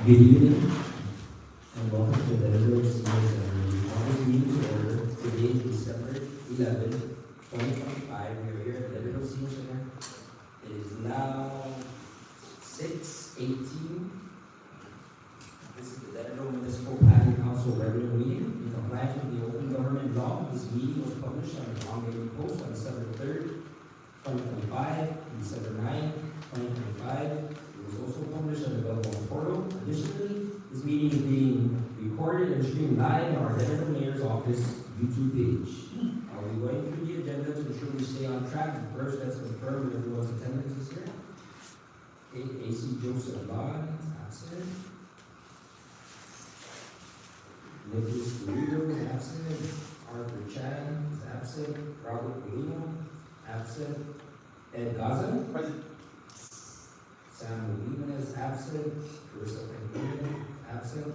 Good evening, and welcome to the Edinburgh Senior Assembly. This meeting to order. Today is December 11, 2025. We are here at the Edinburgh Senior Center. It is now 6:18. This is the Edinburgh Municipal Planning Council regular meeting. In compliance with the Open Government Law, this meeting was published on the Long Post on December 3rd, 2025, and December 9th, 2025. It was also published on the Belleville portal. Additionally, this meeting is being recorded and streamed live on our Edinburgh Mayor's Office YouTube page. We're going through the agenda to ensure we stay on track. First, let's confirm that everyone's attendance is here. Okay, AC Joseph Bond is absent. Nicholas Guido is absent. Arthur Chan is absent. Robert Molino, absent. Ed Gaza, present. Sam Molina is absent. Carissa Penguin, absent.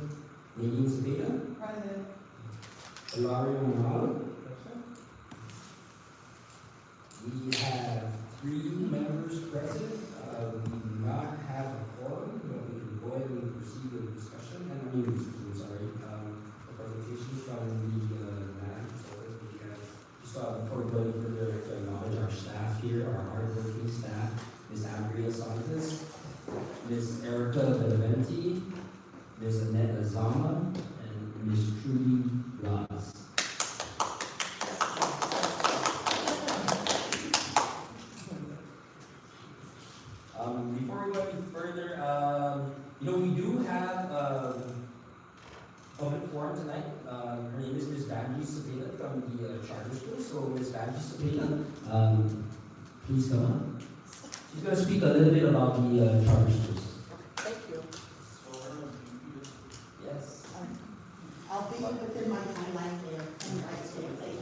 Nadine Sabina, present. Ilario Manalo, present. We have 3 members present. We do not have a quorum, but we can go ahead and proceed with the discussion. And the presentation from the manager. So before we go any further, to acknowledge our staff here, our hardworking staff, Ms. Andrea Santos, Ms. Erica Beneventi, Ms. Annette Azama, and Ms. Trudy Laz. Before we go any further, we do have public forum tonight. Her name is Ms. Vanji Sabina from the charter school. So Ms. Vanji Sabina, please come on. She's going to speak a little bit about the charter schools. Thank you. Yes. I'll be within my timeline here and right to the thing.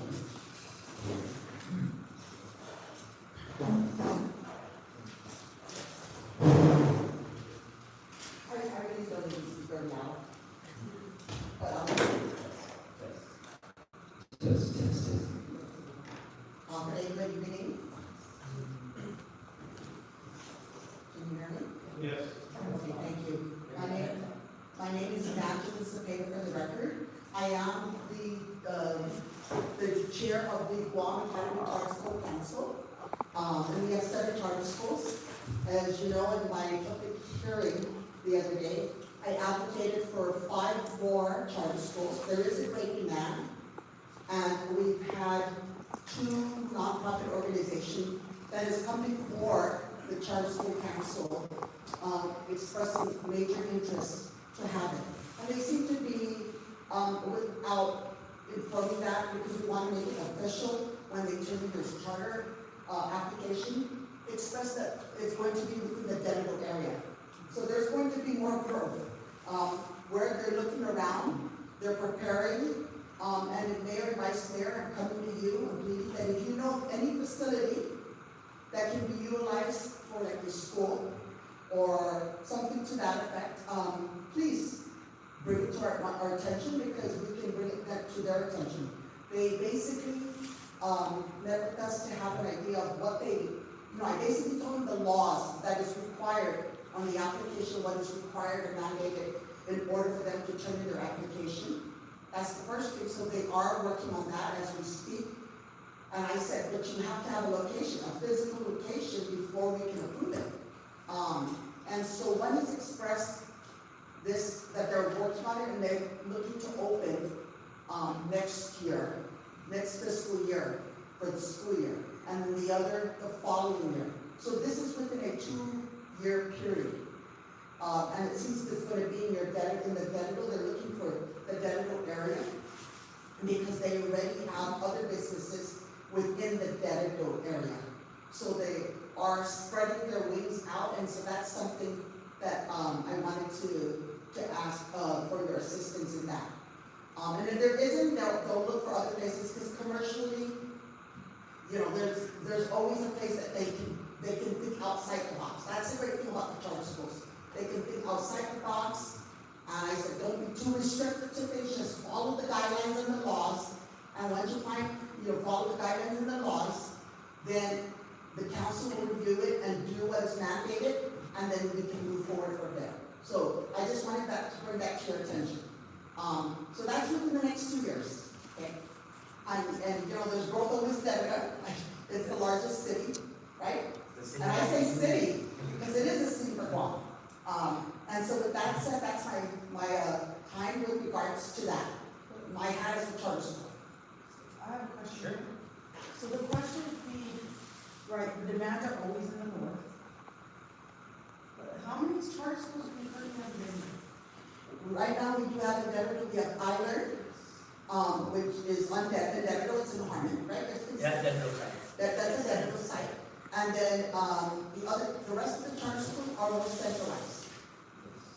I really don't need to speak very loud. But I'll Yes. good evening. Can you hear me? Yes. Okay, thank you. My name is Evangelist Cepeda for the record. I am the chair of the Guam Academy Charter School Council. And we have 7 charter schools. As you know, in my public hearing the other day, I advocated for 5 more charter schools. There is a great demand, and we've had 2 nonprofit organizations that has come before the Charter School Council expressing major interest to have it. And they seem to be, without informing that, because we want to make it official when they turn in this charter application, express that it's going to be within the Denver area. So there's going to be more growth. Where they're looking around, they're preparing, and if Mayor and Vice Mayor are coming to you and pleading that if you know of any facility that can be utilized for like a school or something to that effect, please bring it to our attention, because we can bring that to their attention. They basically met with us to have an idea of what I basically told them the laws that is required on the application, what is required and mandated in order for them to turn in their application. That's the first thing. So they are working on that as we speak. And I said, but you have to have a location, a physical location, before we can approve it. And so one has expressed this, that they're working on it and they're looking to open next fiscal year, for the school year, and then the other the following year. So this is within a 2-year period. And it seems it's going to be in the Denver. They're looking for the Denver area because they already have other businesses within the Denver area. So they are spreading their wings out, and so that's something that I wanted to ask for your assistance in that. And if there isn't, they'll look for other places, because commercially, there's always a place that they can think outside the box. That's the great thing about the charter schools. They can think outside the box. And I said, don't be too restricted to things, just follow the guidelines and the laws. And once you follow the guidelines and the laws, then the council will review it and do what is mandated, and then we can move forward from there. So I just wanted that bring that to your attention. So that's within the next 2 years, okay? And you know, there's growth over Stedera, it's the largest city, right? And I say city, because it is a city for Guam. And so with that said, that's my time with regards to that. My hat is a charter school. I have a question. Sure. So the question would be, right, the demands are always in the north. But how many charter schools do we currently have in Right now, we do have in Denver, we have Island, which is on Denver, it's in Harmon, right? Yeah, that's okay. That's a Denver site. And then, the rest of the charter schools are all centralized.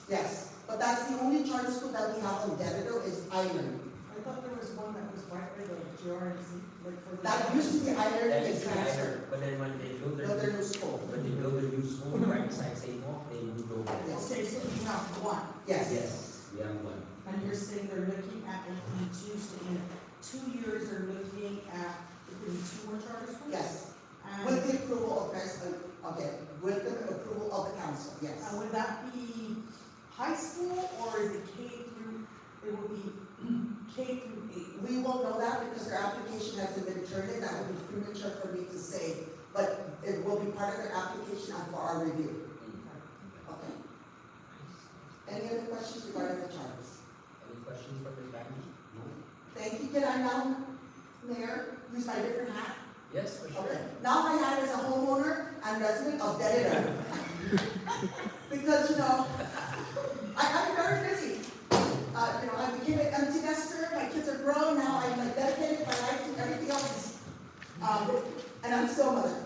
Yes, but that's the only charter school that we have in Denver is Island. I thought there was one that was right by the GRNC, like for the. That used to be Island, That it's is transferred. but then when they build No, their, their new school. when they build their new school right beside St. Paul, they moved over. Yes. Okay, so we have one, Yes. Yes, we have one. and you're saying they're looking at opening two, so in 2 years, they're looking at opening 2 more charter schools? Yes, And, with the approval of president, okay, with the approval of the council, yes. and would that be high school, or is it K through, it would be K through 8? We will know that because their application hasn't been turned in, that would be premature for me to say, but it will be part of their application and for our review, okay? Any other questions regarding the charters? Any questions from the family? No? Thank you, can I now, Mayor, use my different hat? Yes, for sure. Okay, now my hat is a homeowner and resident of Denver. Because, you know, I'm very busy. You know, I became an empty nester, my kids are grown, now I'm like dedicated my life to everything else. And I'm still a mother.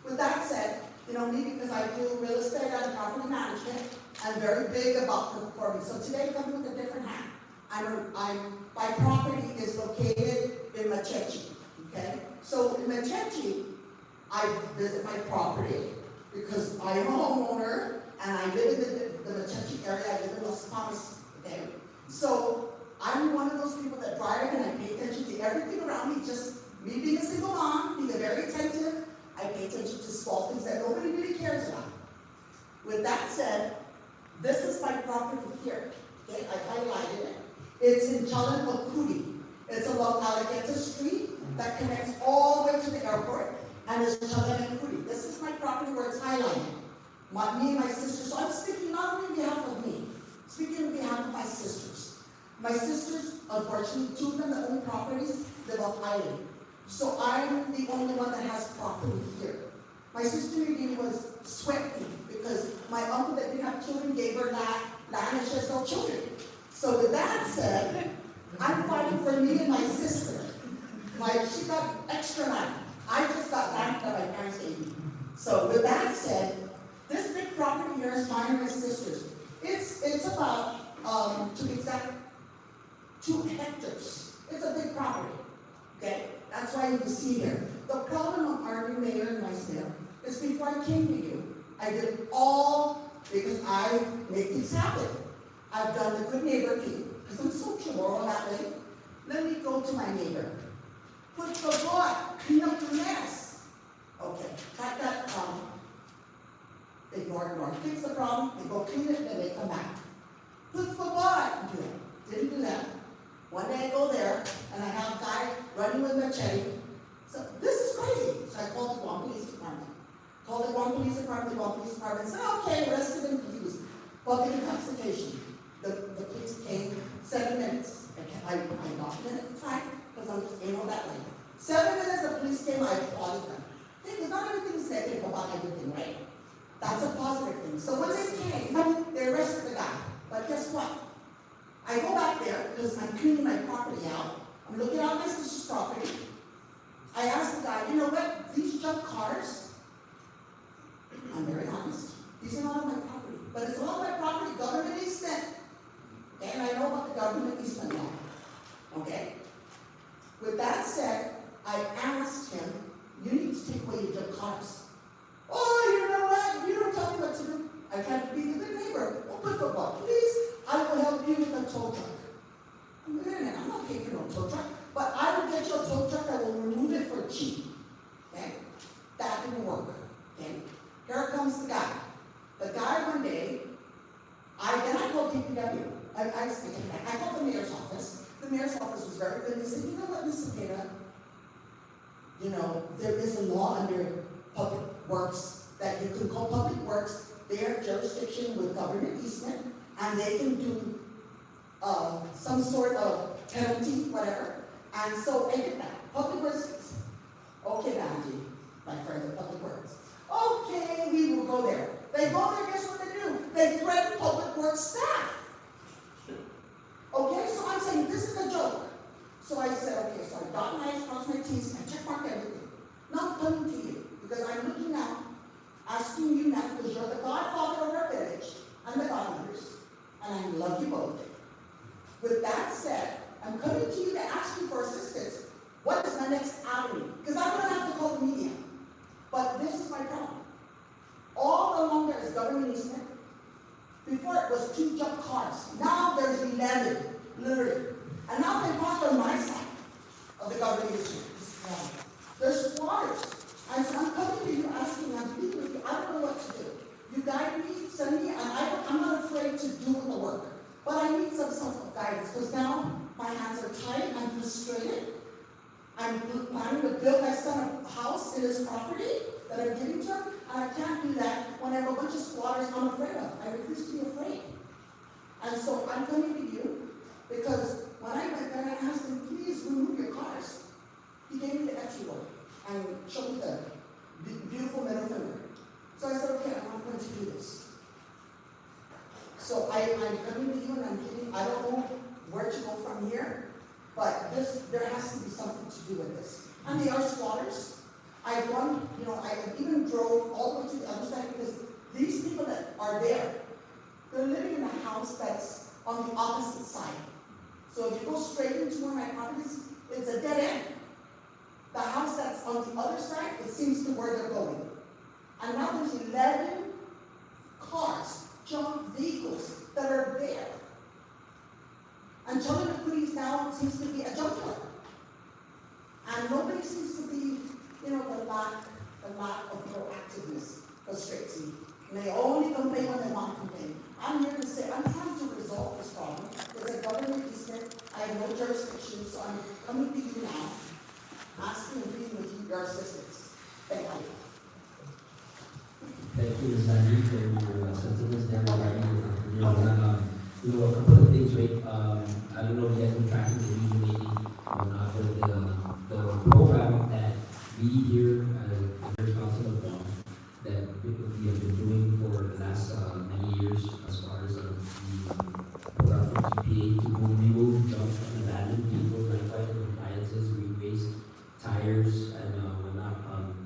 With that said, you know, me, because I do real estate and property management, I'm very big about performing. So today I'm coming with a different hat. My property is located in Machechi, okay? So in Machechi, I visit my property because I am a homeowner and I live in the Machechi area, I live in Los Palmas, okay? So I'm one of those people that drive and I pay attention to everything around me, just me being a single mom, being very attentive, I pay attention to small things that nobody really cares about. With that said, this is my property here, okay? I highlighted it. It's in Chalan Makudi. It's along Alligator Street that connects all the way to the airport, and it's Chalan Makudi. This is my property where it's highlighted. Me and my sister, so I'm speaking not only on behalf of me, speaking on behalf of my sisters. My sisters, unfortunately, 2 of them that own properties live off island. So I'm the only one that has property here. My sister Nadine was sweating because my uncle that didn't have children gave her land and she has no children. So with that said, I'm fighting for me and my sister. She got extra land. I just got land that my parents gave me. So with that said, this big property here is mine and my sister's. It's about, to be exact, 2 hectares. It's a big property, okay? That's why you can see here. The problem of our new mayor and vice mayor is before I came to you, I did it all because I make things happen. I've done the good neighbor thing, because I'm so tomorrow that way. Let me go to my neighbor. Put the what? Clean up the mess. Okay, that, ignore. Fix the problem, they go clean it, then they come back. Put the what? Do it. Didn't do that. One day I go there, and I have a guy running with a machete. So, this is crazy. So I called the Guam Police Department. Called the Guam Police Department said, okay, arrested him confused. Public intoxication. The police came 7 minutes. I documented the time, because I'm just anal that way. 7 minutes the police came, I applauded them. Because not everything's negative about everything, right? That's a positive thing. So when they came, they arrested the guy. But guess what? I go back there, because I'm cleaning my property out. I'm looking at my sister's property. I asked the guy, you know what? These junk cars, I'm very honest. These are not on my property. But it's all my property, government easement. Okay, and I know about the government easement law. Okay? With that said, I asked him, you need to take away your junk cars. Oh, you know what? You don't tell me what to do. I try to be a good neighbor. Open football, please. I will help you with a tow truck. I'm not paying for no tow truck, but I will get you a tow truck that will remove it for cheap. Okay? That didn't work. Okay? Here comes the guy. The guy one day, then I called DPW. I called the mayor's office. The mayor's office was very good. They said, you know what, Ms. Cepeda, you know, there is a law under public works that you can call public works their jurisdiction with government easement, and they can do some sort of penalty, whatever. And so I did that. Public works, okay, Angie, my friends at Public Works. Okay, we will go there. They go there, guess what they do? They threaten public works staff. Okay, so I'm saying this is a joke. So I said, okay, so I dot my I's, cross my T's, I check mark everything. Now I'm coming to you, because I'm looking now, asking you now, because you're the godfather of our village, and the godmothers, and I love you both. With that said, I'm coming to you to ask you for assistance. What is my next avenue? Because I'm going to have to call the media. But this is my problem. All along there is government easement. Before it was 2 jump cars. Now there's 11, literally. And now they park on my side of the government easement. There's squatters. And so I'm coming to you asking, I'm speaking with you, I don't know what to do. You guide me, send me, and I'm not afraid to do the work. But I need some sort of guidance, because now my hands are tied, I'm frustrated. I'm planning to build my son a house in his property that I'm giving to him, and I can't do that when I have a bunch of squatters I'm afraid of. I refuse to be afraid. And so I'm coming to you, because when I went there and I asked him, please remove your cars, he gave me the FU word and showed me the beautiful middle finger. So I said, okay, I'm not going to do this. So I'm coming to you and I'm giving, I don't know where to go from here, but there has to be something to do with this. And they are squatters. I've gone, you know, I even drove all the way to the other side, because these people that are there, they're living in a house that's on the opposite side. So if you go straight into one of my properties, it's a dead end. The house that's on the other side, it seems to where they're going. And now there's 11 cars, junk vehicles that are there. And telling the police now seems to be a junkyard. And nobody seems to be, you know, the lack of proactiveness frustrates me. And they only complain when they want to complain. I'm here to say, I'm trying to resolve this problem. There's a government easement, I have no jurisdiction, so I'm coming to you now, asking and pleading with you your assistance. Thank you. Thank you, Ms. Andrew, for your sentiments there regarding you know, a couple of things, right? I don't know if you guys been tracking the news lately or not, but the program that we here at the Parish Council of Guam that we have been doing for the last many years, as far as the program from EPA to remove junk and abandoned vehicles, like appliances, green waste, tires, and whatnot.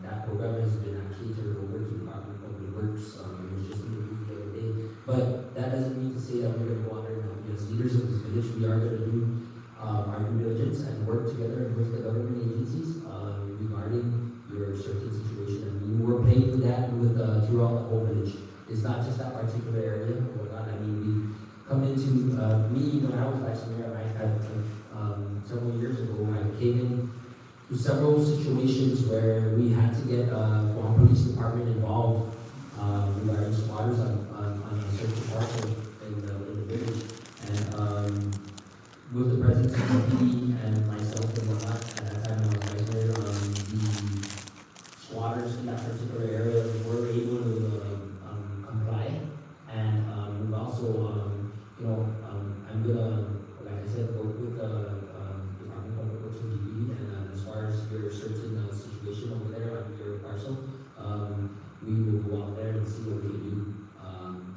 That program has been actually turned over to the Department of Public Works. It was just in the news the other day. But that doesn't mean to say that we're going to go out there and as leaders of this village, we are going to do our due diligence and work together with the government agencies regarding your certain situation. I mean, we're paying for that with throughout the whole village. It's not just that particular area or whatnot. I mean, we come into me when I was vice mayor. I had several years ago. I came in to several situations where we had to get Guam Police Department involved regarding squatters on a certain part in the village. And with the presence of the PD and myself and whatnot, at that time I was vice mayor, the squatters in that particular area were able to comply. And we've also, you know, I'm gonna, like I said, work with Department of Public Works and DPD, and as far as your certain situation over there on your parcel, we will go out there and see what we can do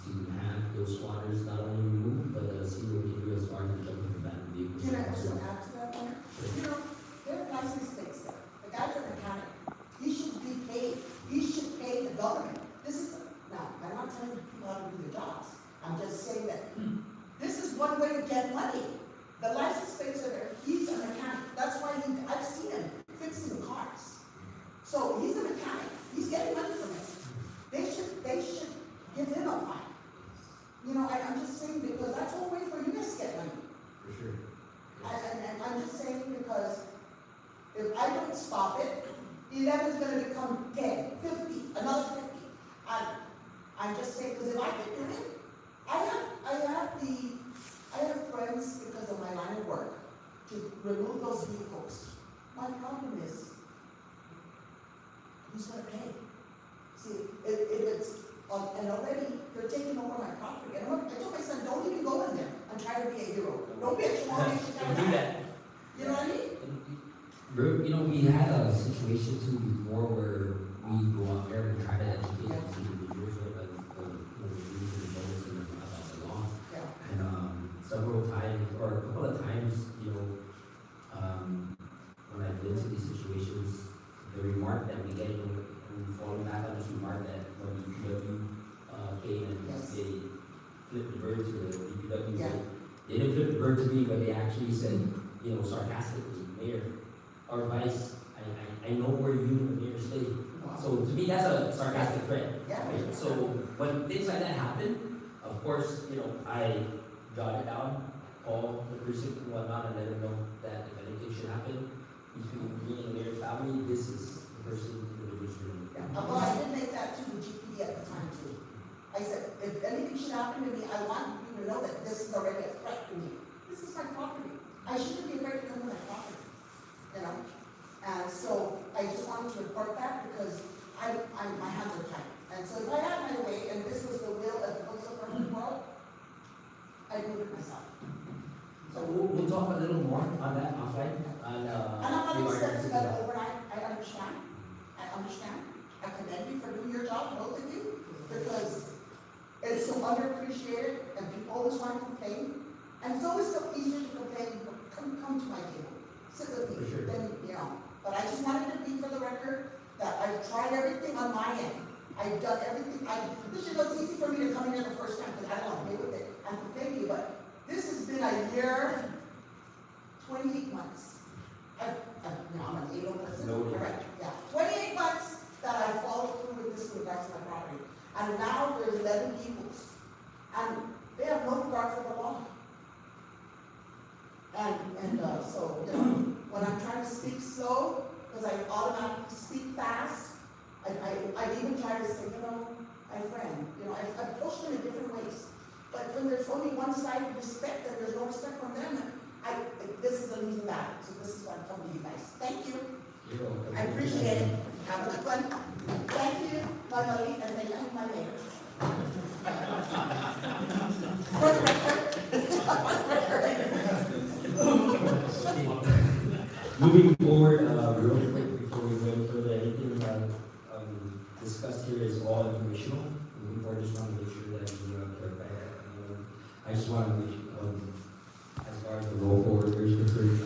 to have those squatters not only removed, but see what we can do as far as the jumping abandoned vehicles. Can I also add to that one? You know, there are license plates there. The guy's a mechanic. He should be paid. He should pay the government. This is, now, I'm not telling people how to do their jobs. I'm just saying that this is one way to get money. The license plates are there. He's a mechanic. That's why I've seen him fixing cars. So he's a mechanic. He's getting money from it. They should give him a fine. You know, I'm just saying because that's one way for you guys to get money. For sure. And I'm just saying because if I don't stop it, 11 is going to become 10, 50, another 50. I'm just saying because if I can do it, I have to remove those vehicles. My problem is, who's gonna pay? See, if it's, and already, they're taking over my property, and I told my son, don't even go in there, I'm trying to be a hero. Don't be a chihuahua, Don't do that. you know what I mean? You know, we had a situation too before where we go out there and try to educate these individuals about the rules and laws and about the law. Yeah. And several times, or a couple of times, you know, when I've been to these situations, the remark that we get, and falling back on this remark that when the DPW came and Yes. they flipped the bird to the DPW, Yeah. they didn't flip the bird to me, but they actually said, you know, sarcastically, Mayor, or Vice, I know where you and the mayor stay. Wow. So to me, that's a sarcastic threat. Yeah. Right? So when things like that happen, of course, you know, I jot it down, call the precinct and whatnot, and let them know that if anything should happen between me and the mayor's family, this is the person who is doing it. Well, I did make that to the GPD at the time too. I said, if anything should happen to me, I want you to know that this is already a threat to me. This is my property. I shouldn't be afraid to come to my property, you know? And so I just wanted to report that because my hands are tied. And so if I had my way and this was the will of the folks of the world, I'd do it myself. So we'll talk a little more on that offline. And I'm not expecting that overnight. I understand. I commend you for doing your job, both of you, because it's so underappreciated and people always want to complain. And it's always so easier to complain, come to my table, sit with me, For sure. then, you know. But I just wanted to be for the record that I've tried everything on my end. I've done everything. This is what's easy for me to come in here the first time because I don't want to deal with it and complain to you, but this has been a year, 28 months. I'm an able person. Noted. Correct. Yeah, 28 months that I followed through with this in regards to my property. And now there's 11 peoples. And they have no regard for the law. And so, you know, when I'm trying to speak slow, because I automatically speak fast, I even try to say, you know, my friend, you know, I approach them in different ways. But when there's only one side of respect and there's no respect from them, this is a losing battle. So this is why I'm coming to you guys. Thank you. You're welcome. I appreciate it. Have a good one. Thank you, my buddy, and thank you, my mayor. For the record. Moving forward, real quick before we go any further, anything discussed here is all informational. Moving forward, just want to make sure that we clarify that. I just want to make as far as the roll forwarders concerned,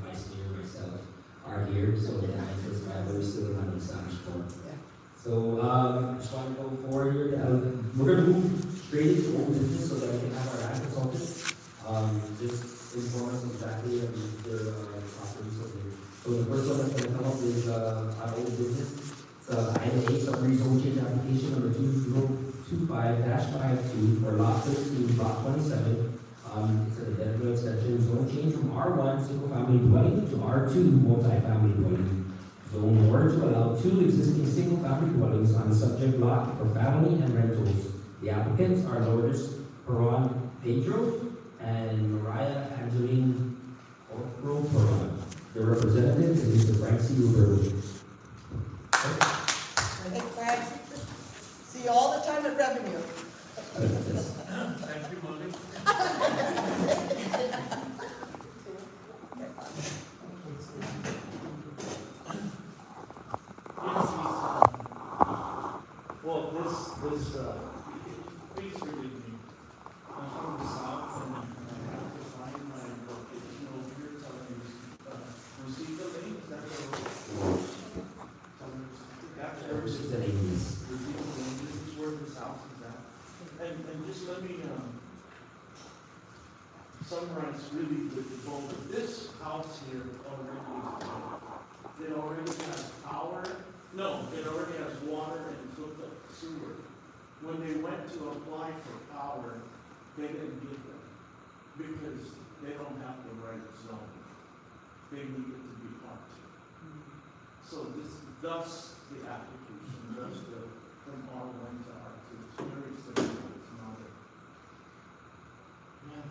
Vice Mayor, myself are here, so the answers are still on the established form. So I just want to go forward here. We're going to move straight into old business so that we can have our ad consultant just inform us exactly of their properties over here. So the first one that's going to come up is our old business. It's item 8, summary zone change application number 2025-52 for lot 13, block 27. It's a identical extension zone change from R1 single family dwelling to R2 multi-family dwelling. Zone in order to allow 2 existing single family dwellings on the subject lot for family and rentals. The applicants are Lourdes Perron Pedro and Mariah Angeline Orpro Perron. The representative is Mr. Frank C. Roberto. Hey, Frank. See you all the time at Revenue. Thank you, Molly. Well, this, please forgive me. I'm from the south and I have to find my location over here, telling you, receive the link, is that the road? Gotcha. This is an English. This is where this house is at. And just let me, summarize really the goal of this house here already. It already has power, no, it already has water and it's hooked up to sewer. When they went to apply for power, they didn't get them because they don't have the right zone. They need it to be R2. So thus the application, thus from R1 to R2. It's very simple, it's not a. Yeah,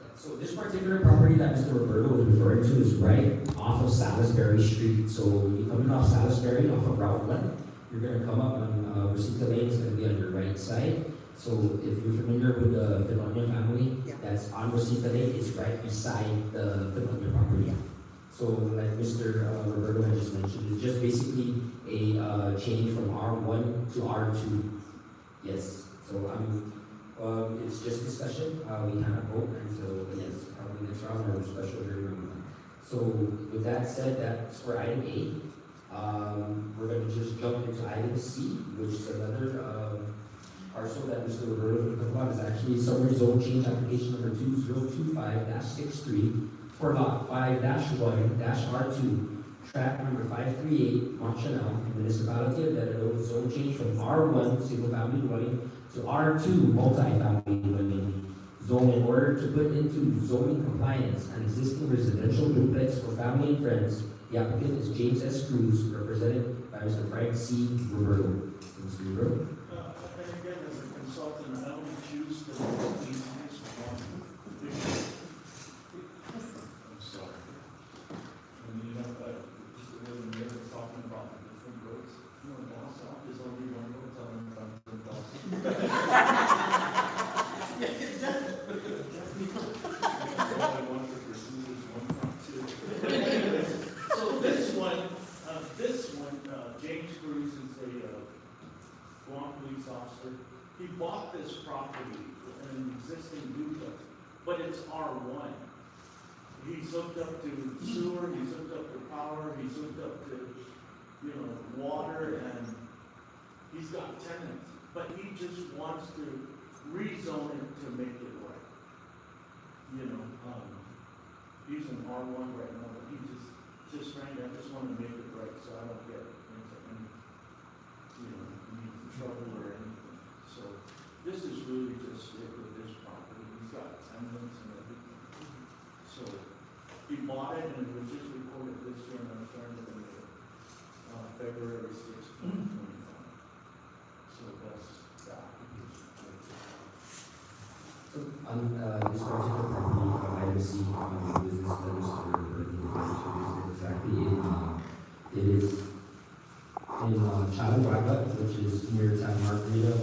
That's So this particular property that Mr. Roberto was referring to is right off of Salisbury Street. So you coming off Salisbury, off of Route 1, you're gonna come up on, Rosita Lane, it's gonna be on your right side. So if you're familiar with the Filoni family, Yeah. that's on Rosita Lane, it's right beside the Filoni property. So like Mr. Roberto had just mentioned, it's just basically a change from R1 to R2. Yes, so it's just discussion, we cannot vote, and so, yes, probably next round or special hearing. So with that said, that's for item A. We're gonna just jump into item C, which is another, parcel that Mr. Roberto will talk about, is actually summary zone change application number 2025-63 for lot 5-1-R2, tract number 538, Mont Chanel, municipality of Dededo, zone change from R1, single family dwelling, to R2, multi-family dwelling zone in order to put into zoning compliance an existing residential duplex for family and friends. The applicant is James S. Cruz, represented by Mr. Frank C. Roberto. Mr. Roberto? And again, as a consultant, I only choose the easiest one. I'm sorry. And you know, just the way the mayor was talking about the different roads, you know, down south, there's only one road telling them about 10,000. Only one for pursuers, one for two. So this one, James Cruz is a Guam police officer. He bought this property, an existing duplex, but it's R1. He's hooked up to sewer, he's hooked up to power, he's hooked up to, water, and he's got tenants. But he just wants to rezone it to make it right. He's an R1 right now, but he just frankly, I just want to make it right, so I don't get into any, any trouble or anything. So this is really just it with this property. He's got tenants and everything. So he bought it and it was just recorded this year, and I'm trying to make it February 6th, 2025. So that's the application. So on this particular property, item C, the business that Mr. Roberto is exactly it is in Chalawaka, which is near Santa Margarita,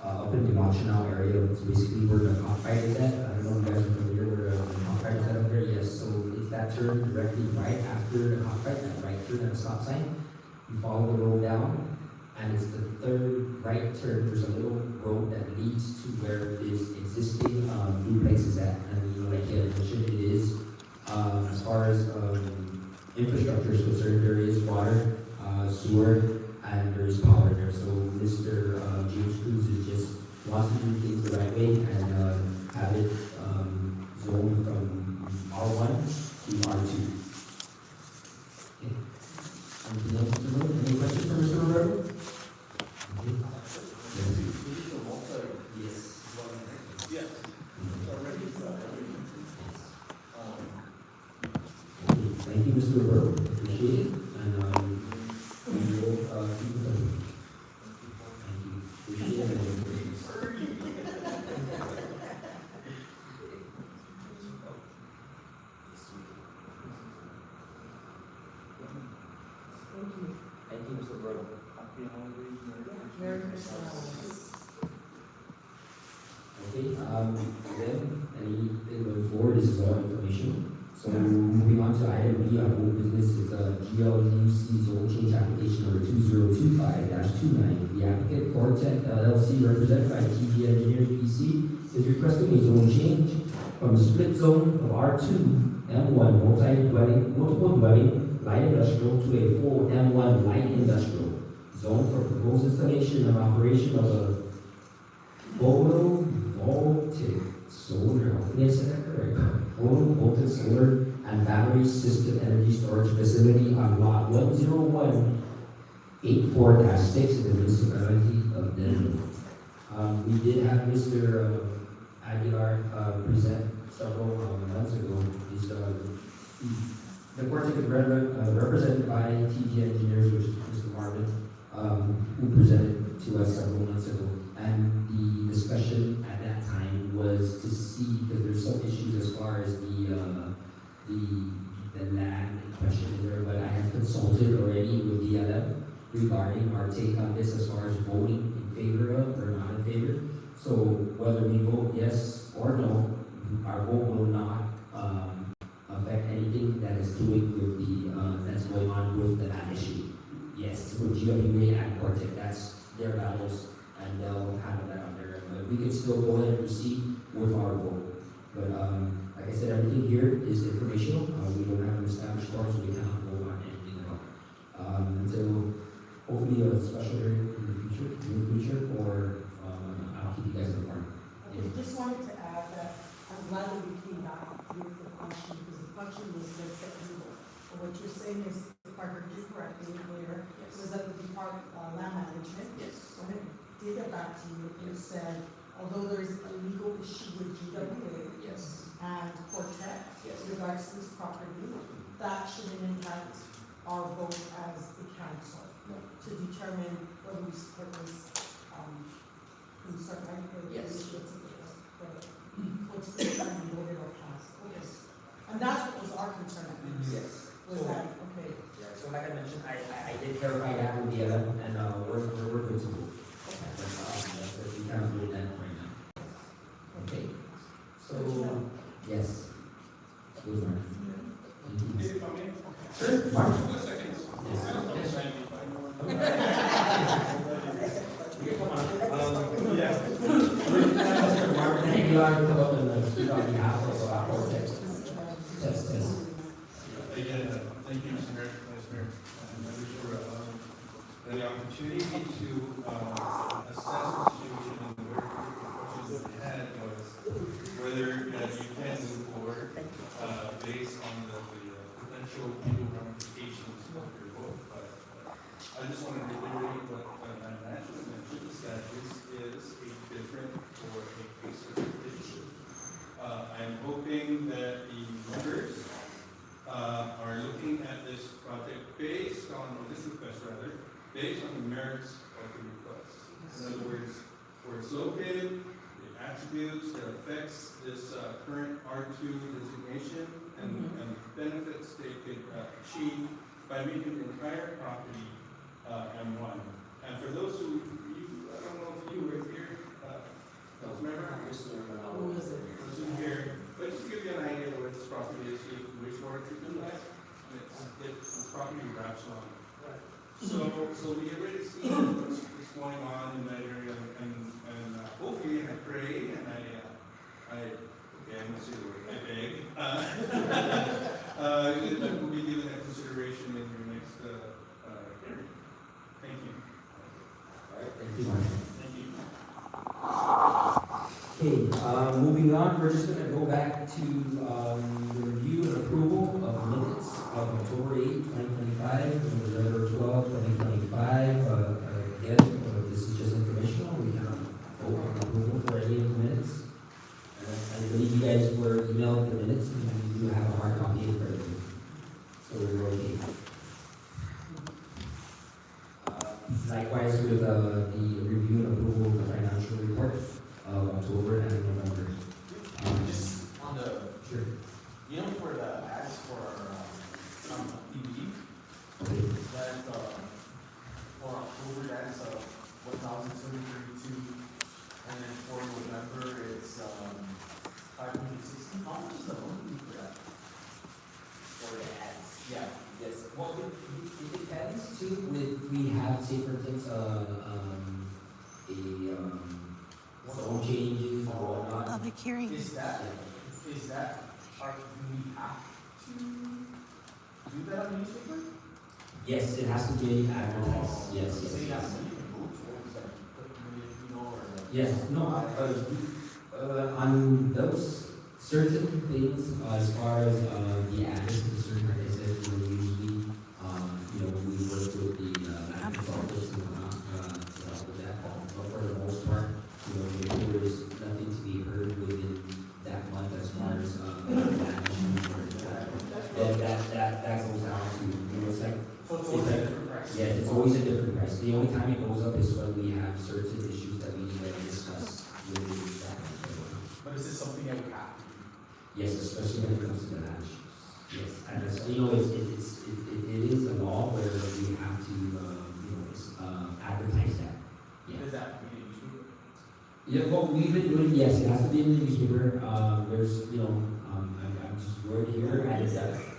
up in the Mont Chanel area. It's basically where the cockfight is at. I don't know if you guys are familiar where the cockfight is at up there. Yes, so it's that turn directly right after the cockfight, that right turn at a stop sign. You follow the road down, and it's the third right turn. There's a little road that leads to where this existing duplex is at. And like I mentioned, it is, as far as infrastructure is concerned, there is water, sewer, and there is power there. So Mr. James Cruz is just wants to do things the right way and have it zoned from R1 to R2. Okay. Anything else, Mr. Roberto? Any questions for Mr. Roberto? Okay. Yes. Yes. Okay. Thank you, Mr. Roberto. Appreciate it. And we will keep in touch. Thank you. Appreciate it. Thank you, Mr. Roberto. Happy holidays, Merry Christmas. Okay, then, anything going forward, this is all information. So moving on to item B, our old business is GLUC zone change application number 2025-29. The applicant, Cortec LLC, represented by MTG Engineers PC, is requesting a zone change from the split zone of R2 M1 multiple dwelling light industrial to a full M1 light industrial zone for proposed installation and operation of a photovoltaic solar, hopefully I said that correct, photovoltaic solar and battery system energy storage facility on lot 10184-6 in the municipality of Denver. We did have Mr. Aguilar present several months ago. The project is represented by TG Engineers, which is Mr. Marvin, who presented to us several months ago. And the discussion at that time was to see, because there's some issues as far as the land in question there, but I have consulted already with DLM regarding our take on this as far as voting in favor of or not in favor. So whether we vote yes or no, our vote will not affect anything that is doing with that's going on with the land issue. Yes, with GWA and Cortec, that's their battles, and they'll handle that on their own. But we can still go ahead and proceed with our vote. But like I said, everything here is informational. We don't have an established law, so we cannot vote on anything at all. Until hopefully a special hearing in the future, or I'll keep you guys informed. I just wanted to add that I'm glad that we came back with the question, because the question was just that legal. But what you're saying is, if I heard you correctly earlier, was that the Department of Land Management, Yes. when it did get back to you, it said, although there is a legal issue with GWA Yes. and Cortec Yes. with regards to this property, that shouldn't impact our vote as the council No. to determine whether we support this, concern, right? Yes. What's the time we voted or passed. Yes. And that's what was our concern, at least, Yes. was that, okay, Yeah, so like I mentioned, I did clarify that with the other, and we're good to go. We can't do that right now. Okay, so, yes. Good morning. If I may. Sure, Mark. Couple of seconds. Yes. I don't know if I'm- Yeah, come on. Yeah. Mr. Mark, thank you, I come up and speak on behalf of our project. Test. Again, thank you, Mr. Mayor, Vice Mayor, and members for the opportunity to assess the situation, and the very quick questions that we had was whether you can move forward based on the potential legal ramifications of your vote. But I just want to reiterate what my management mentioned, is that this is a different or a case-specific issue. I'm hoping that the members are looking at this project based on, or this request rather, based on the merits of the request. In other words, where it's located, the attributes that affects this current R2 designation, and benefits they could achieve by making the entire property M1. And for those who, I don't know if you were here, remember? who was it? Those who here, but just to give you an idea of where this property is, wastewater treatment plant, and this property wraps on. So we already see what's going on in that area, and hopefully, and I pray, and I'm gonna say the word, I beg, that will be given that consideration in your next hearing. Thank you. All right, thank you, Mark. Thank you. Okay, moving on, we're just gonna go back to the review and approval of minutes of October 8, 2025, and November 12, 2025. Again, this is just informational, we cannot vote on approval for any of the minutes. I believe you guys were emailed the minutes, and you do have a hard copy in front of you. So we're okay. Likewise with the review and approval of the financial report of October and November. Just on the, Sure. you know, for the ads for, DVD, Okay. that, for October, that's, 1,232, and then for November, it's, 560. How much is the monthly for that? For the ads. Yeah. Yes, well, it depends too, we have, say for instance, zone changes or whatnot. Public hearing. Is that, do we have to do that on the newspaper? Yes, it has to be advertised, yes. Say that, so you can vote, or is that, you know, or? Yes, no, on those certain things, as far as, the ad is concerned, like I said, we usually, we work with the, advertisers and whatnot, with that, but for the most part, if there is nothing to be heard within that month as far as, then that goes down to, it's like, So it's always a different price? yeah, it's always a different price. The only time it goes up is when we have certain issues that we need to discuss. that you have to. Yes, especially when it comes to the land use. Yes, and it's, you know, it is a law where we have to, advertise that. Yeah. Is that in the newspaper? Yeah, well, we've been doing, yes, it has to be in the newspaper. There's, I'm just word here at the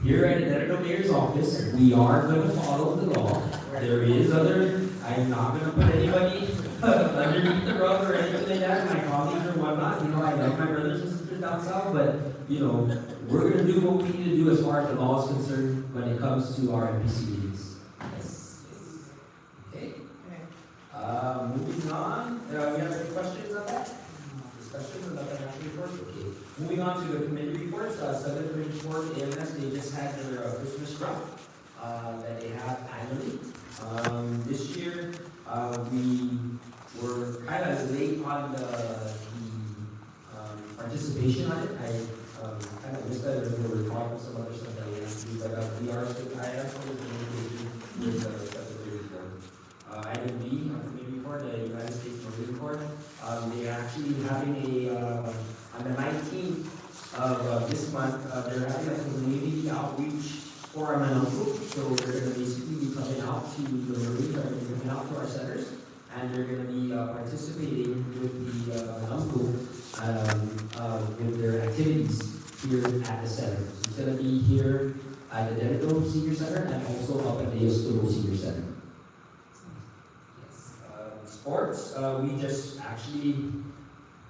Deputy Mayor's office, we are going to follow the law. There is I'm not going to put anybody underneath the rug or anything like that, my colleagues or whatnot. I love my brothers and sisters down south, but, we're going to do what we need to do as far as the law is concerned when it comes to our MPC meetings. Yes. Okay. Moving on, we have any questions on that? Discussions about the financial reports? Okay. Moving on to the committee reports, Southern Committee Report, AMS, they just had their Christmas drop that they have annually. This year, we were kind of late on the participation on it. I kind of missed that, or we were talking some other stuff that we have to do, but I am still communicating with the Secretary report. Item B, on the committee report, the United States Marine Corps, they're actually having on the 19th of this month, they're having a community outreach for our Manunco. So they're going to basically be coming out to the Marines, they're going to be coming out to our centers, and they're going to be participating with the Manunco with their activities here at the center. So it's going to be here at the Denver Senior Center and also up at the Estogo Senior Center. Yes. Sports,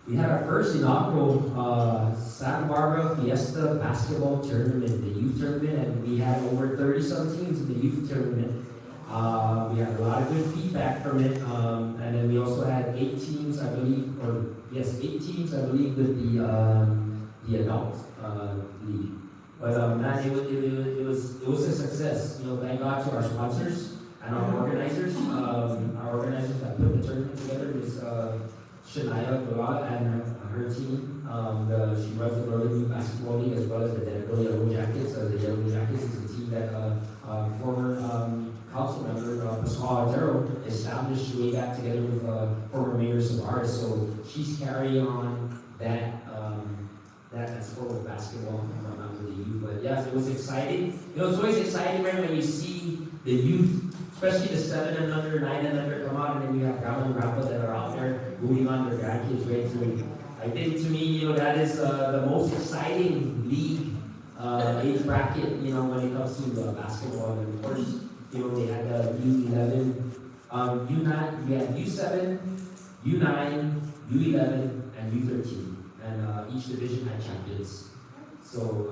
we had our first inaugural Santa Barbara Fiesta basketball tournament, the youth tournament, and we had over 30-some teams in the youth tournament. We had a lot of good feedback from it, and then we also had 8 teams, I believe, with the adult league. But man, it was a success. Thank God to our sponsors and our organizers. Our organizers that put the tournament together was Shania Gula and her team. She runs the Northern Youth Basketball League as well as the Denver Yellow Jackets. The Yellow Jackets is a team that former council member Pascal Otero established way back together with former Mayor Savares. So she's carrying on that sport with basketball with the youth. But yes, it was exciting. It's always exciting, right, when you see the youth, especially the 7 and under, 9 and under come out, and then you have grandma and grandpa that are out there moving on their grandkids, right? So I think to me, that is the most exciting league age bracket, when it comes to basketball. And of course, they had U11, U9, we had U7, U9, U11, and U13. And each division had champions. So,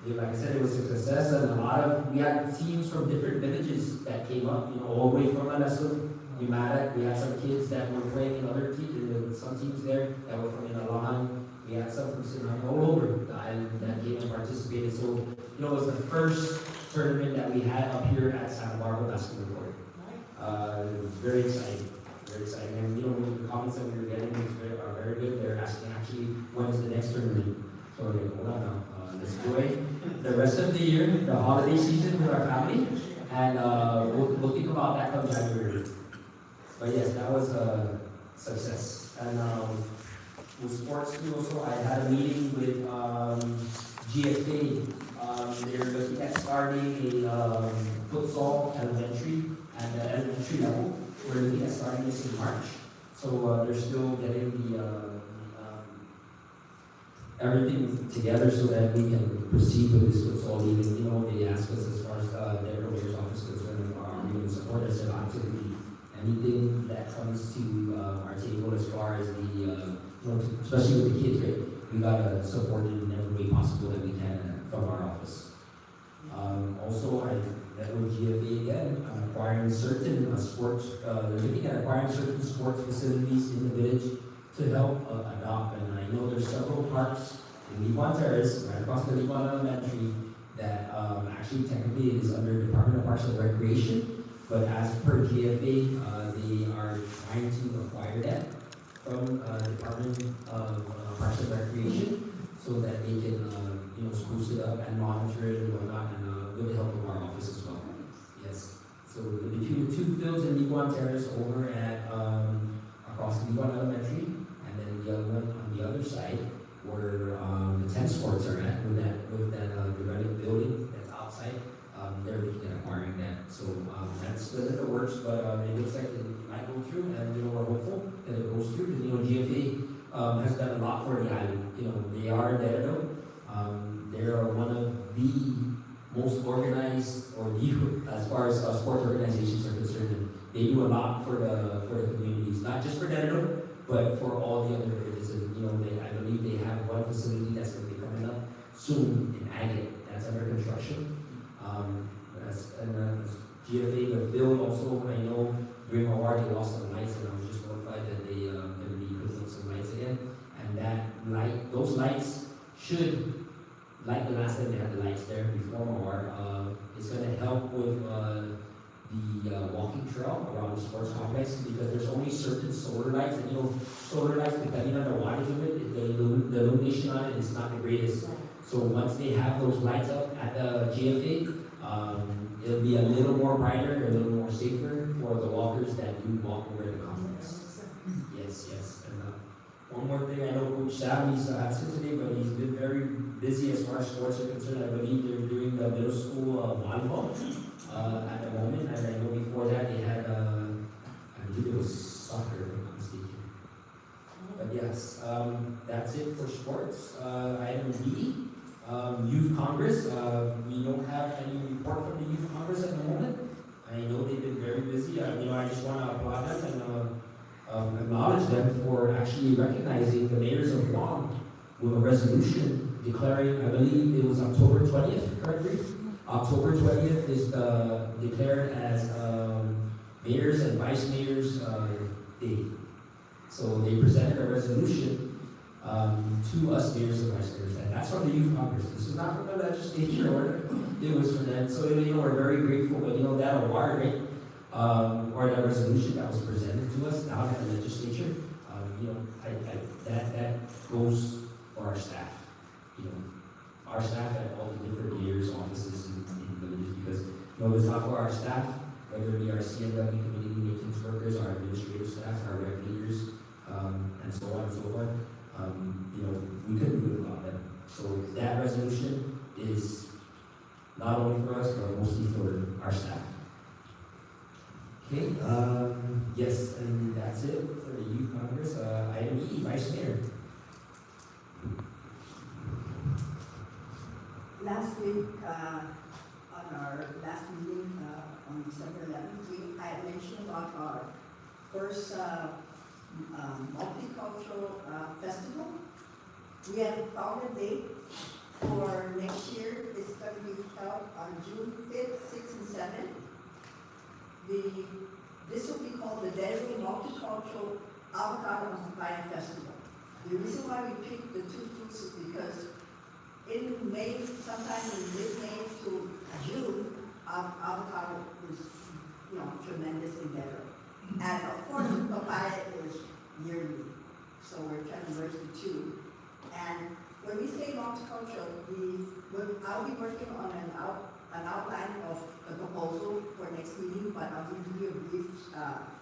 like I said, it was a success, and we had teams from different villages that came up, all the way from Alasun, Umadak. We had some kids that were playing in other teams, some teams there that were from Inalahan. We had some from Sinai, all over the island that came and participated. So, it was the first tournament that we had up here at Santa Barbara Basketball Court. It was very exciting. Very exciting. And the comments that we were getting are very good. They're asking actually when is the next tournament. So we're like, hold on now. Let's enjoy the rest of the year, the holiday season with our family, and we'll think about that come January. But yes, that was a success. And with sports too, also I had a meeting with GFA. They're looking at starting a futsal elementary at the elementary level. We're looking at starting this in March. So they're still getting the everything together so that we can proceed with this futsal league. And they asked us as far as their mayor's office is concerned, are we going to support us? And absolutely anything that comes to our table as far as the especially with the kids, right? We gotta support it in every way possible that we can from our office. Also, I met with GFA again, acquiring certain sports. They're looking at acquiring certain sports facilities in the village to help adopt. And I know there's several parks in Liban Terrace, right across the Liban Elementary, that actually technically is under Department of Parks and Recreation. But as per GFA, they are trying to acquire that from Department of Parks and Recreation so that they can spruce it up and monitor it and whatnot, and with the help of our office as well. Yes. So between the 2 fields in Liban Terrace over at across Liban Elementary, and then the other one on the other side where, the tennis courts are at, with that, the running building that's outside. They're looking at acquiring that, so, that's still in the works, but, it looks like it might go through, and, we're hopeful that it goes through, because, GFA, has done a lot for the island, they are there, they are one of the most organized, or as far as sports organizations are concerned, and they do a lot for the communities, not just for Denver, but for all the other areas, and, I believe they have one facility that's gonna be coming up soon in Agate, that's under construction. GFA, the build also, I know during our they lost some lights, and I was just notified that they gonna be putting up some lights again. And those lights should, like the last time they had the lights there before Mawar, it's gonna help with the walking trail around the sports complex, because there's only certain solar lights, and solar lights, depending on the wattage of it, the illumination on it is not the greatest. So once they have those lights up at the GFA, it'll be a little more brighter, a little more safer for the walkers that do walk over the complex. Yes. And one more thing, I know Coach Sam, he's absent today, but he's been very busy as far as sports are concerned. I believe they're doing the middle school volleyball at the moment, and I know before that they had, I believe it was soccer, if I'm not mistaken. But yes, that's it for sports. Item B. Youth Congress, we don't have any report from the Youth Congress at the moment. I know they've been very busy. I just want to applaud them and acknowledge them for actually recognizing the mayors of Guam with a resolution declaring, I believe it was October 20th, correctly? October 20th is declared as mayors and vice mayors day. So they presented a resolution to us mayors and vice mayors, and that's from the Youth Congress. This is not from the legislature, or it was from them. So we're very grateful. But that award, right, or that resolution that was presented to us down at the legislature, that goes for our staff. Our staff at all the different mayors' offices in villages, because it's not for our staff, whether it be our CMW community maintenance workers, our administrative staff, our rep leaders, and so on and so forth. We couldn't do it without them. So that resolution is not only for us, but mostly for our staff. Okay, yes, and that's it for the Youth Congress. Item E, Vice Mayor. Last week, on our last meeting, on December 11th, I had mentioned about our first multicultural festival. We have found a date for next year. It's going to be held on June 5th, 6th, and 7th. This will be called the Denver Multicultural Avocado and Papaya Festival. The reason why we picked the two fruits is because in May, sometime in mid-May to June, avocado is, tremendously better. And of course, papaya is yearly, so we're trying to merge the two. And when we say multicultural, I'll be working on an outline of a proposal for next meeting, but I'll give you a brief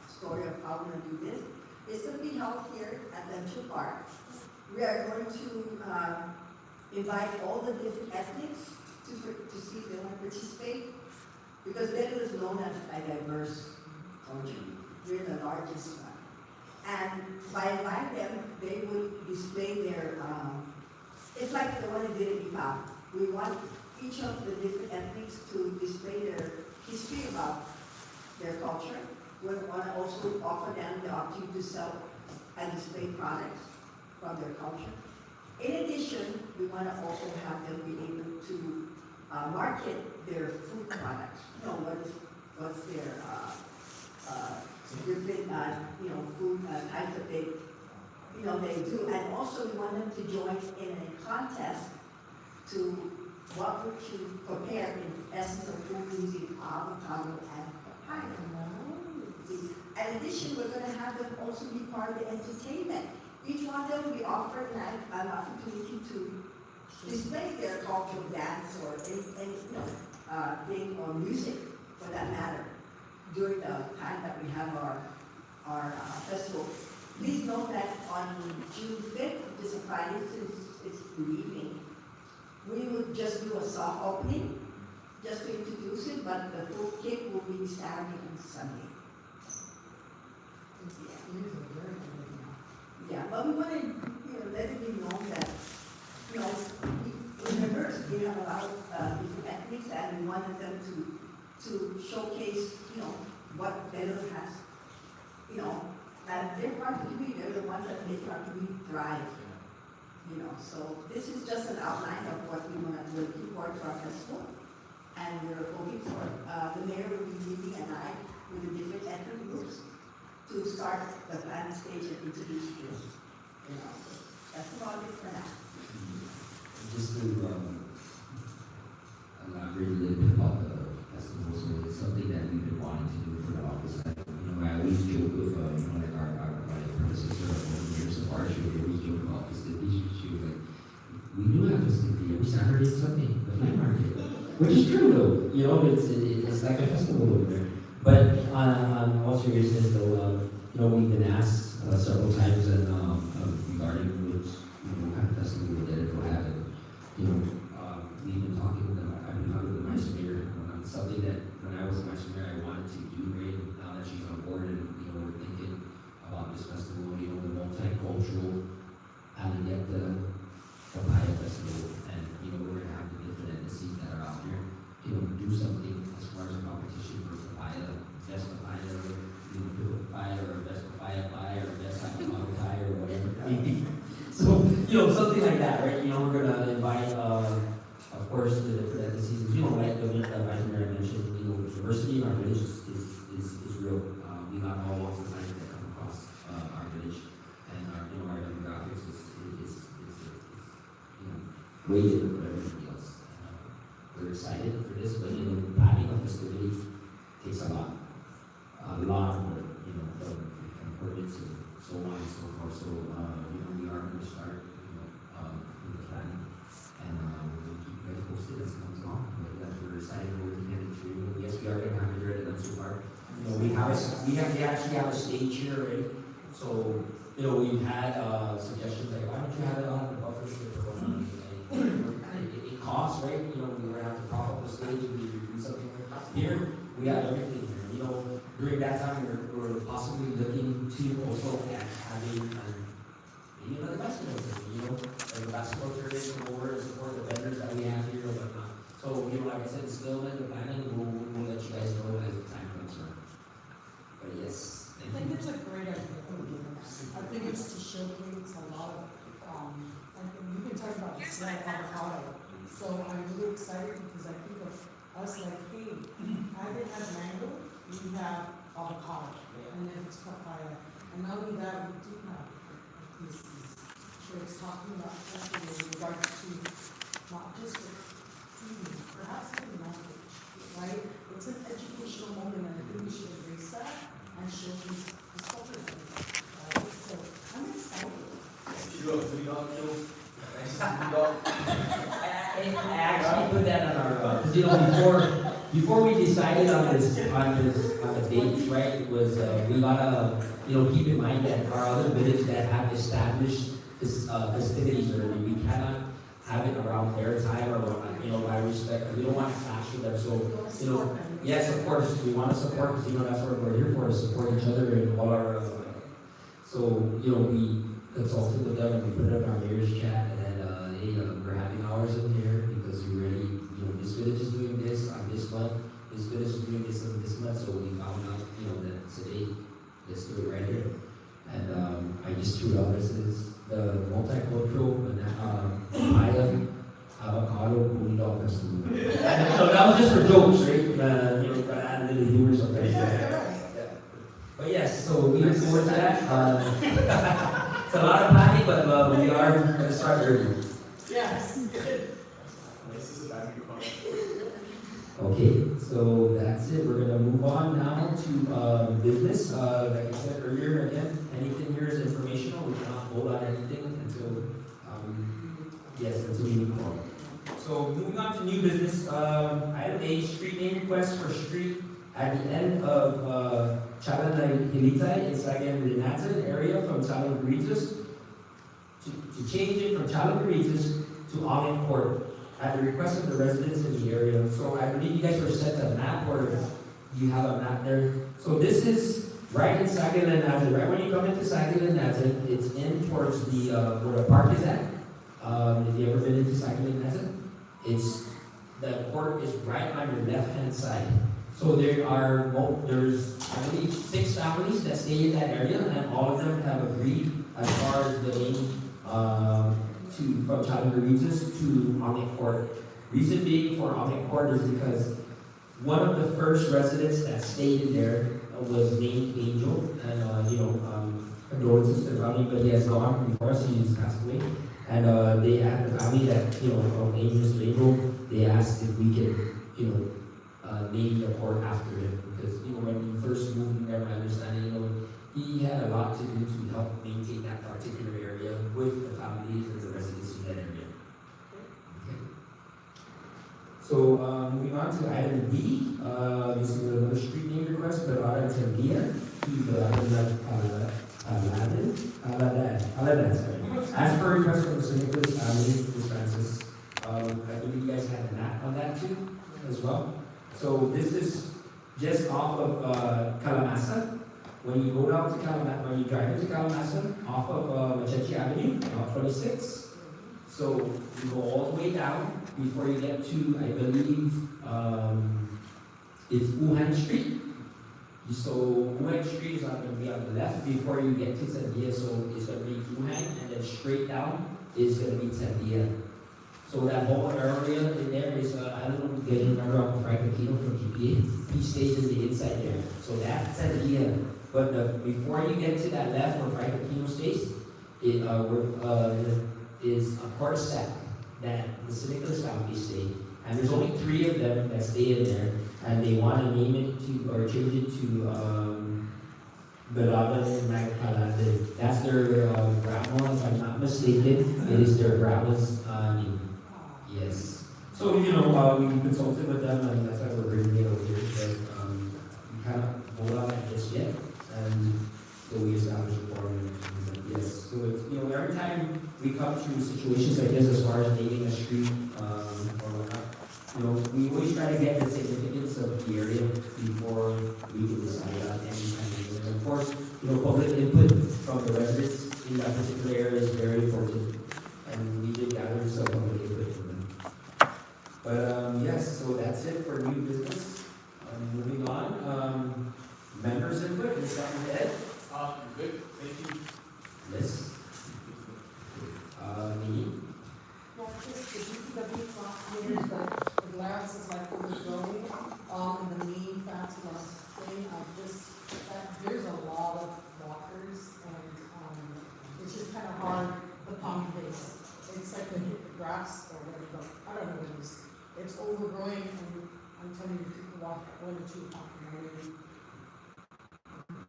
story of how we're going to do this. It's going to be held here at Venture Park. We are going to invite all the different ethnics to see if they want to participate, because Denver is known as a diverse culture. We're the largest one. And by inviting them, they would display their, it's like the one that did it before. We want each of the different ethnics to display their history about their culture. We want to also offer them the opportunity to sell and display products from their culture. In addition, we want to also have them be able to market their food products. What's their different, food types that they do. And also we want them to join in a contest to what we should prepare in essence of food using avocado and papaya. In addition, we're going to have them also be part of the entertainment. Each one of them will be offered an opportunity to display their cultural dance or any thing or music for that matter during the time that we have our festival. Please note that on June 5th, which is a Friday, since it's leaving. We would just do a soft opening, just to introduce it, but the full kick will be Saturday and Sunday. Yeah, but we want to, let it be known that, members, we have a lot of different ethnics, and we wanted them to showcase, what Belo has, that they're part of the community, they're the ones that make our community thrive. So this is just an outline of what we're looking forward to our festival. And we're hoping for, the mayor will be meeting and I with the different ethnic groups to start the planning stage and introduce this. That's about it for now. Just to, elaborate a little bit about the festival, so it's something that we've been wanting to do for the longest time. I always joke with, like my predecessor over the years of our show, we always joke about festivities. She was like, we do have festivity every Saturday and Sunday, the flea market. Which is true though, it's like a festival over there. But on all seriousness though, we've been asked several times and regarding which kind of festival that it will have. We've been talking with them. I've been talking with my mayor on something that when I was a vice mayor I wanted to do. Right now that she's on board and we're thinking about this festival. The multicultural Alligator Papaya Festival, and we're gonna have the different ethnicities that are out here. Do something as far as a competition for papaya, best papaya, papaya or best papaya pie or best avocado pie or whatever it may be. So something like that, right? We're gonna invite, of course, the different ethnicities. Like the vice mayor mentioned, diversity in our village is real. We got all walks of life that come across our village, and our demographics is way different from everything else. We're excited for this, but planning a festivity takes a lot of work, from permits and so on and so forth. So we are going to start, with the planning, and we'll keep you guys posted as it comes along. But yes, we're excited. We're looking at it too. Yes, we are going to have it here at the Lancer Park. We actually have a stage here already. So we've had suggestions like, why don't you have it on the buffer strip or whatnot? It costs, right? We're going to have to prop up the stage and do something here. We have everything here. During that time, we're possibly looking to also at having maybe another basketball team, like a basketball tournament come over and support the vendors that we have here or whatnot. So, like I said, it's still in the planning. We'll let you guys know as the time comes around. But yes, I think it's a great idea. I think it's to showcase a lot of, you can talk about the small avocado. So I'm really excited because I think of us like, hey, I didn't have mango, we have avocado, and then it's papaya. And not only that, we do have ethnicities. So it's talking about something in regards to not just the feeding, perhaps even knowledge, right? It's an educational moment, and I think we should embrace that and showcase the culture of it, right? So I'm excited. I actually put that on our, because before we decided on the dates, right? It was we gotta keep in mind that our other villages that have established festivities already, we cannot have it around their time or I respect. We don't want to clash with them. So yes, of course we want to support because that's what we're here for, to support each other and all our. So we consulted with them and we put it on our mayor's chat and then we're having ours in here because we already this village is doing this on this month, this village is doing this on this month, so we found out that today let's do it right here. And I just threw out this is the multicultural papaya avocado bulldog festival. So that was just for jokes, right? Gotta add a little humor sometimes. But yes, so we look forward to that. It's a lot of planning, but we are going to start early. Yes. Okay, so that's it. We're going to move on now to business. Like I said earlier, again, anything here is informational. We cannot hold on anything until we move on. So moving on to new business. Item A, street name request for street at the end of Chalan Hilitay in Sagan Renatan area from Chalan Gritos to change it from Challenger Regis to Almond Court at the request of the residents in the area. So I believe you guys were sent a map, or you have a map there. So this is right in Saginaw Nazareth. Right when you come into Saginaw Nazareth, it's in towards the where the park is at. If you ever been into Saginaw Nazareth, it's the court is right on your left-hand side. So there's I believe 6 families that stay in that area, and all of them have agreed as far as the lane from Challenger Regis to Omni Court. Reason being for Omni Court is because one of the first residents that stayed in there was named Angel, and condolences to the family, but he has gone before us. He just passed away, and they had the family that of Angel, they asked if we could name the court after him, because when he first moved in there, my understanding, he had a lot to do to help maintain that particular area with the families and the residents in that area. Okay. So moving on to item D, this is another street name request, but item Dia to the Aladdin, sorry. As per request from the Nicholas family, Ms. Francis, I believe you guys had an app on that too, as well. So this is just off of Calamasa. When you go down to Calamasa, when you drive into Calamasa, off of Machete Avenue, 26. So you go all the way down before you get to, I believe, it's Wuhan Street. So Wuhan Street is going to be on the left before you get to Sandia. So it's going to be Wuhan, and then straight down is going to be Sandia. So that whole area in there is, I don't know if you guys remember Uncle Frank Aquino from GPA. He stays in the inside there. So that's Sandia. But before you get to that left where Frank Aquino stays, is a court set that the Nicholas family stay. And there's only 3 of them that stay in there, and they want to name it to, or change it to, Belaban Magpalade. That's their grandma, if I'm not mistaken. It is their grandma's name. Yes. So, we consulted with them, and that's why we're bringing it over here. But we kind of vote on it just yet, and so we established a forum. Yes. So it's, every time we come through situations like this, as far as naming a street or whatnot, we always try to get the significance of the area before we can decide on any kind of name. And of course, public input from the residents in that particular area is very important, and we did gather some public input from them. But yes, so that's it for new business. Moving on, members input. Let's start with Ed. Good, thank you. Yes. Me. Yeah, just the DPW clock here, but the glass is like overflowing, and the main fast thing, there's a lot of walkers, and, it's just kind of hard, the pump base. It's like the grass or whatever, I don't know what it is. It's overgrowing, and I'm telling you, people walk at 1 to 2 o'clock in the morning.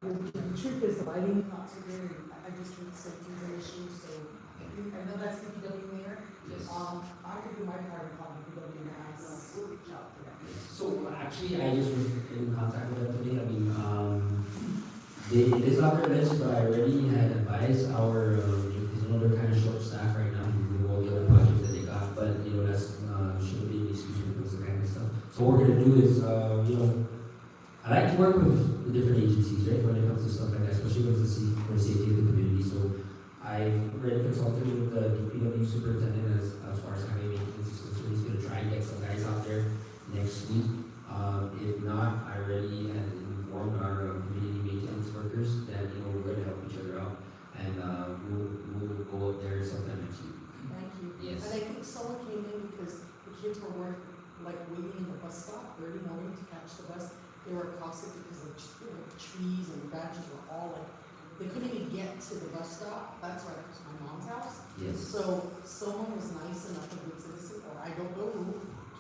The truth is, the lighting not so good, and I just think safety is an issue, so I know that's the DPW mayor. Yes. I could do my part of calling DPW and ask, we'll reach out to them. So actually, I just was in contact with them today. I mean, it is on their list, but I already had advised our, they're kind of short staff right now with all the other projects that they got, but that's shouldn't be an excuse for those kind of stuff. So what we're gonna do is, I like to work with the different agencies, right, when it comes to stuff like that, especially when it's for the safety of the community. So I've already consulted with the DPW superintendent as far as highway maintenance is concerned. He's going to try and get some guys out there next week. If not, I already had informed our community maintenance workers that we're going to help each other out, and we'll go up there sometime next week. Thank you. Yes. And I think someone came in because the kids were waiting in the bus stop early morning to catch the bus. They were accosted because the trees and branches were all they couldn't even get to the bus stop. That's right, it was my mom's house. Yes. So someone was nice enough, a good citizen, or I don't know who,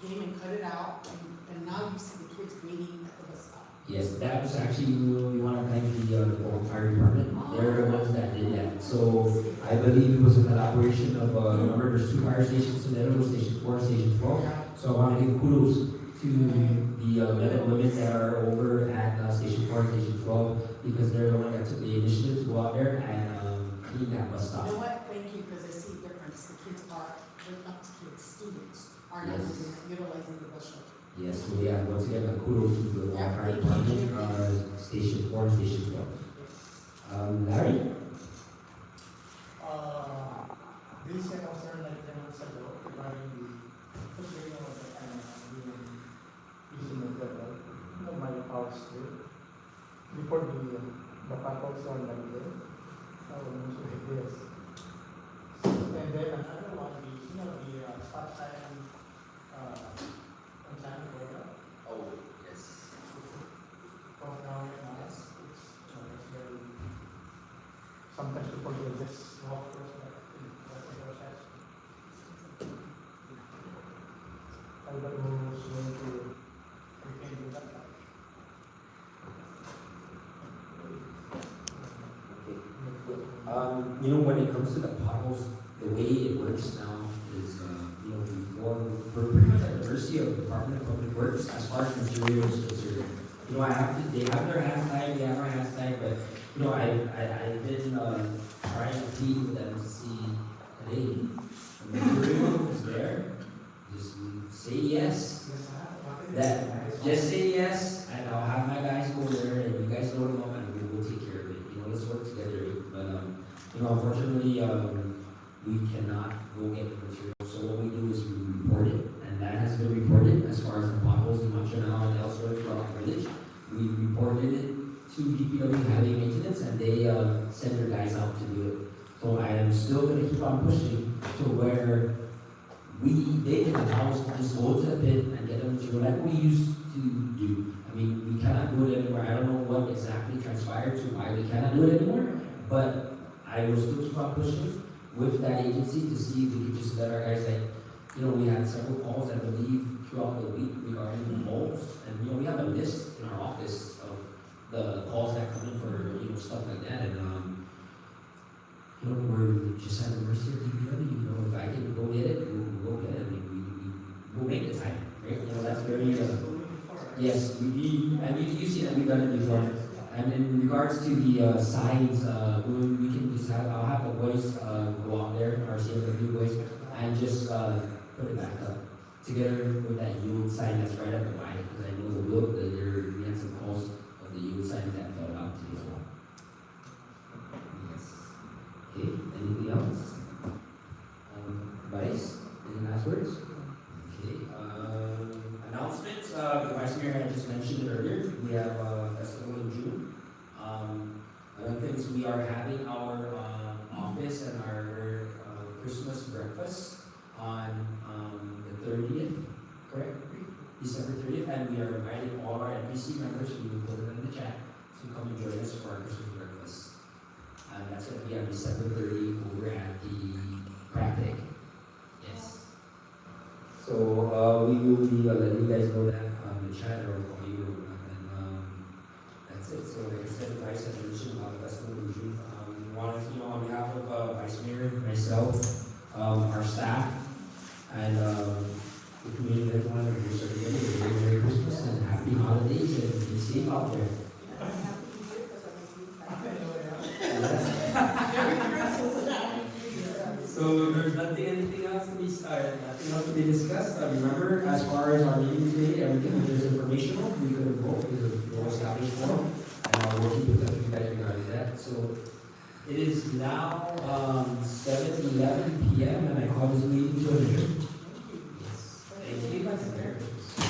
came and cut it out, and now you see the kids waiting at the bus stop. Yes, that was actually, we want to thank the Bowen Fire Department. They're the ones that did that. So I believe it was a collaboration of, remember there's 2 fire stations in there, Station 4 and Station 12. So I want to give kudos to the men and women that are over at Station 4 and Station 12, because they're the one that took the initiative to go out there and clean that bus stop. You know what? Thank you, because I see students are not Yes. utilizing the bus shelter. Yes, so yeah, once again, kudos to the fire department, station 4 and station 12. Larry? This is a concern like 10 months ago regarding the frustrating of the being using the level of my house too. Before the potholes are like this, I will mention like this. And then another one is, the stop sign, on San Diego. Oh, yes. From now on, it's very, sometimes people will just walk first, like, that's the process. I don't know who's going to, we can do that. You know, when it comes to the potholes, the way it works now is, before, we're pretty much at the mercy of the Department of Public Works as far as materials is concerned. They have their hands tied, we have our hands tied, but, I've been, trying to plead with them to see, hey, the material is there, just say yes. Just say yes, and I'll have my guys go there, and you guys know them up, and we'll take care of it. Let's work together. But unfortunately, we cannot go get the material. So what we do is we report it, and that has been reported as far as the potholes in Montreal and elsewhere throughout the village. We reported it to DPW Highway Maintenance, and they send their guys out to do it. So I am still going to keep on pushing to where they can allow us to just go to the pit and get the material like we used to do. I mean, we cannot do it anymore. I don't know what exactly transpired to why we cannot do it anymore, but I will still keep on pushing with that agency to see if we could just let our guys, we had several calls, I believe, throughout the week regarding the moles, and, we have a list in our office of the calls that come in for, stuff like that, and, we're just at the mercy of DPW. If I can go get it, we'll get it. I mean, we'll make the time, right? That's very, yes, you see that we've done it before. And in regards to the signs, we can just I'll have the boys go out there, our CFW boys, and just put it back up together with that yield sign that's right up the line, because I know we had some calls of the yield sign that fell out today as well. Yes. Okay, anything else? Vice, any last words? Okay, announcements, the Vice Mayor had just mentioned it earlier, we have a festival in June. One thing is we are having our office and our Christmas breakfast on the 30th, correct? December 30th, and we are inviting all our MTG members, we will put it in the chat, to come and join us for our Christmas breakfast. And that's going to be on December 30th over at the Crack Egg. Yes. So we will be letting you guys know that in the chat or call you, and that's it. So like I said, Vice had mentioned about the festival in June. We wanted to, on behalf of Vice Mayor, myself, our staff, and the community, everyone, we wish everybody a very Merry Christmas and Happy Holidays, and be safe out there. So there's anything else to be discussed. Remember, as far as our meeting today, everything is informational. We could vote because of the established forum, and we'll keep in touch with you guys regarding that. So it is now 7:11 p.m. and I call this meeting to adjourn. Yes. Thank you.